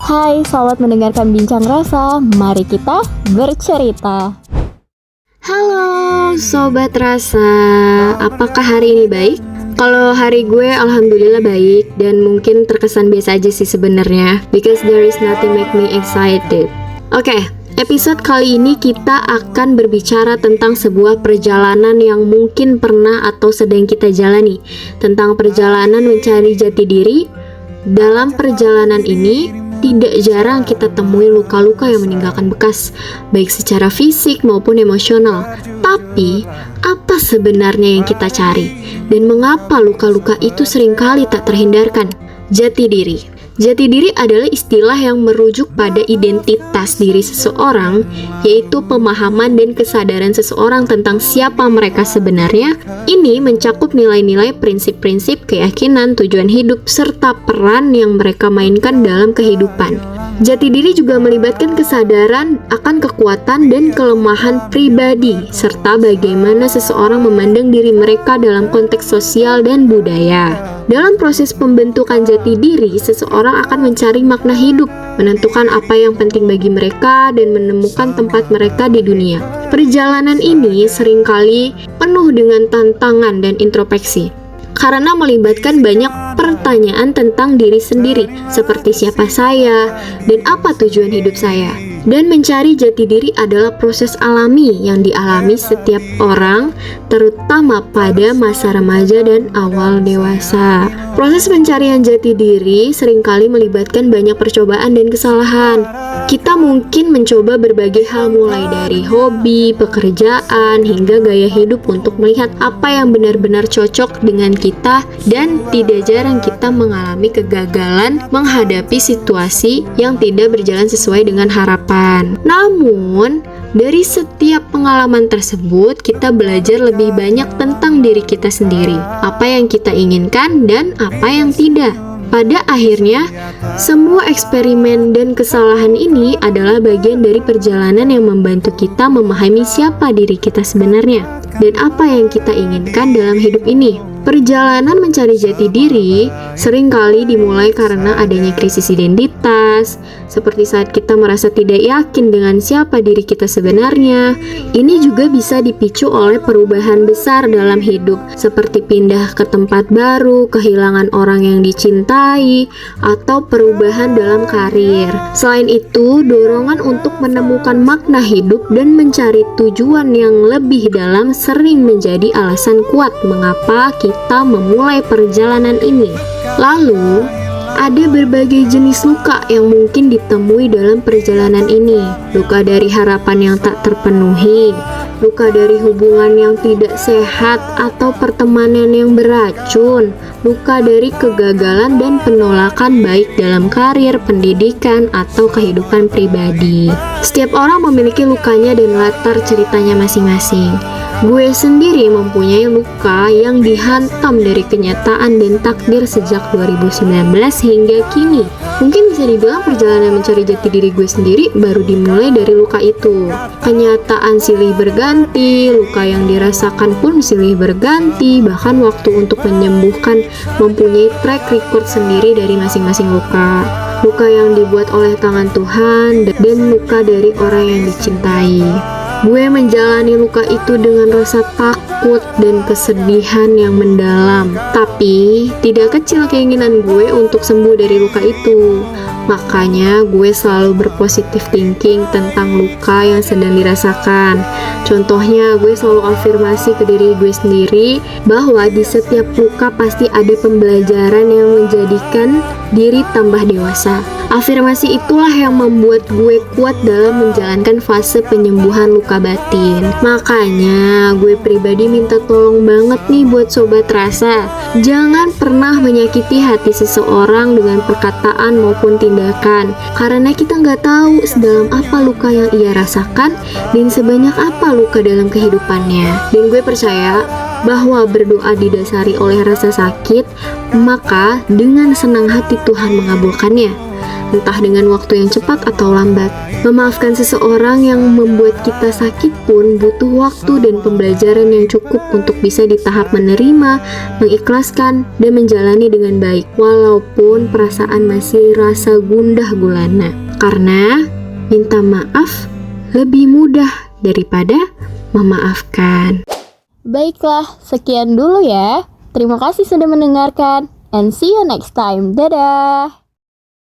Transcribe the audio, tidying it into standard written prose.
Hai, selamat mendengarkan Bincang Rasa. Mari kita bercerita. Halo Sobat Rasa, apakah hari ini baik? Kalau hari gue alhamdulillah baik dan mungkin terkesan biasa aja sih sebenarnya, because there is nothing make me excited. Oke, episode kali ini kita akan berbicara tentang sebuah perjalanan yang mungkin pernah atau sedang kita jalani, tentang perjalanan mencari jati diri. Dalam perjalanan ini tidak jarang kita temui luka-luka yang meninggalkan bekas, baik secara fisik maupun emosional. Tapi, apa sebenarnya yang kita cari? Dan mengapa luka-luka itu seringkali tak terhindarkan? Jati diri. Jati diri adalah istilah yang merujuk pada identitas diri seseorang, yaitu pemahaman dan kesadaran seseorang tentang siapa mereka sebenarnya. Ini mencakup nilai-nilai, prinsip-prinsip, keyakinan, tujuan hidup, serta peran yang mereka mainkan dalam kehidupan. Jati diri juga melibatkan kesadaran akan kekuatan dan kelemahan pribadi, serta bagaimana seseorang memandang diri mereka dalam konteks sosial dan budaya. Dalam proses pembentukan jati diri, seseorang akan mencari makna hidup, menentukan apa yang penting bagi mereka, dan menemukan tempat mereka di dunia. Perjalanan ini seringkali penuh dengan tantangan dan introspeksi, karena melibatkan banyak pertanyaan tentang diri sendiri, seperti siapa saya dan apa tujuan hidup saya. Dan mencari jati diri adalah proses alami yang dialami setiap orang, terutama pada masa remaja dan awal dewasa. Proses pencarian jati diri seringkali melibatkan banyak percobaan dan kesalahan. Kita mungkin mencoba berbagai hal, mulai dari hobi, pekerjaan, hingga gaya hidup untuk melihat apa yang benar-benar cocok dengan kita, dan tidak jarang kita mengalami kegagalan menghadapi situasi yang tidak berjalan sesuai dengan harapan. Namun, dari setiap pengalaman tersebut, kita belajar lebih banyak tentang diri kita sendiri, apa yang kita inginkan dan apa yang tidak. Pada akhirnya, semua eksperimen dan kesalahan ini adalah bagian dari perjalanan yang membantu kita memahami siapa diri kita sebenarnya dan apa yang kita inginkan dalam hidup ini. Perjalanan mencari jati diri seringkali dimulai karena adanya krisis identitas, seperti saat kita merasa tidak yakin dengan siapa diri kita sebenarnya. Ini juga bisa dipicu oleh perubahan besar dalam hidup, seperti pindah ke tempat baru, kehilangan orang yang dicintai, atau perubahan dalam karir. Selain itu, dorongan untuk menemukan makna hidup dan mencari tujuan yang lebih dalam sering menjadi alasan kuat mengapa kita memulai perjalanan ini. Lalu, ada berbagai jenis luka yang mungkin ditemui dalam perjalanan ini. Luka dari harapan yang tak terpenuhi, luka dari hubungan yang tidak sehat atau pertemanan yang beracun, luka dari kegagalan dan penolakan baik dalam karir, pendidikan, atau kehidupan pribadi. Setiap orang memiliki lukanya dan latar ceritanya masing-masing. Gue sendiri mempunyai luka yang dihantam dari kenyataan dan takdir sejak 2019 hingga kini. Mungkin bisa dibilang perjalanan mencari jati diri gue sendiri baru dimulai dari luka itu. Kenyataan silih berganti, luka yang dirasakan pun silih berganti, bahkan waktu untuk menyembuhkan mempunyai track record sendiri dari masing-masing luka. Luka yang dibuat oleh tangan Tuhan dan luka dari orang yang dicintai. Gue menjalani luka itu dengan rasa takut dan kesedihan yang mendalam. Tapi, tidak kecil keinginan gue untuk sembuh dari luka itu. Makanya, gue selalu berpositif thinking tentang luka yang sedang dirasakan. Contohnya, gue selalu afirmasi ke diri gue sendiri bahwa di setiap luka pasti ada pembelajaran yang menjadikan diri tambah dewasa. Afirmasi itulah yang membuat gue kuat dalam menjalankan fase penyembuhan luka batin. Makanya gue pribadi minta tolong banget nih buat Sobat Rasa, jangan pernah menyakiti hati seseorang dengan perkataan maupun tindakan, karena kita nggak tahu sedalam apa luka yang ia rasakan dan sebanyak apa luka dalam kehidupannya. Dan gue percaya bahwa berdoa didasari oleh rasa sakit, maka dengan senang hati Tuhan mengabulkannya. entah dengan waktu yang cepat atau lambat. Memaafkan seseorang yang membuat kita sakit pun butuh waktu dan pembelajaran yang cukup untuk bisa di tahap menerima, mengikhlaskan, dan menjalani dengan baik, walaupun perasaan masih rasa gundah gulana. Karena minta maaf lebih mudah daripada memaafkan. Baiklah, sekian dulu ya. Terima kasih sudah mendengarkan, and see you next time. Dadah!